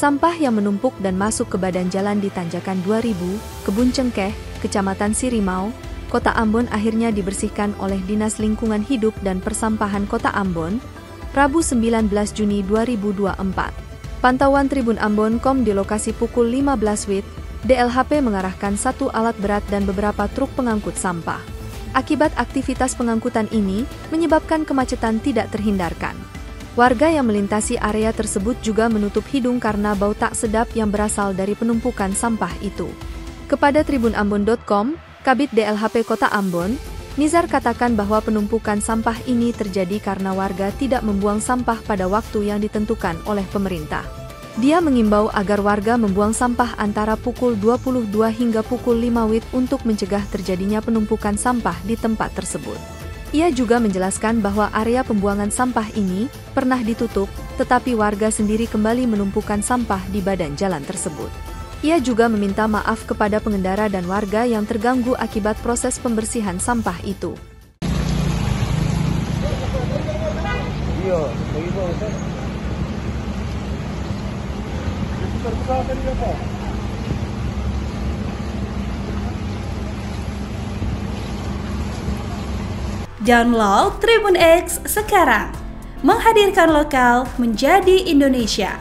Sampah yang menumpuk dan masuk ke badan jalan di Tanjakan 2000, Kebun Cengkeh, Kecamatan Sirimau, Kota Ambon akhirnya dibersihkan oleh Dinas Lingkungan Hidup dan Persampahan Kota Ambon, Rabu 19 Juni 2024. Pantauan Tribun Ambon.com di lokasi pukul 15 WIB, DLHP mengarahkan satu alat berat dan beberapa truk pengangkut sampah. Akibat aktivitas pengangkutan ini, menyebabkan kemacetan tidak terhindarkan. Warga yang melintasi area tersebut juga menutup hidung karena bau tak sedap yang berasal dari penumpukan sampah itu. Kepada tribunambon.com, Kabid DLHP Kota Ambon, Nizar katakan bahwa penumpukan sampah ini terjadi karena warga tidak membuang sampah pada waktu yang ditentukan oleh pemerintah. Dia mengimbau agar warga membuang sampah antara pukul 22 hingga pukul 5 WIB untuk mencegah terjadinya penumpukan sampah di tempat tersebut. Ia juga menjelaskan bahwa area pembuangan sampah ini pernah ditutup, tetapi warga sendiri kembali menumpukan sampah di badan jalan tersebut. Ia juga meminta maaf kepada pengendara dan warga yang terganggu akibat proses pembersihan sampah itu. Download Tribun X sekarang, menghadirkan lokal menjadi Indonesia.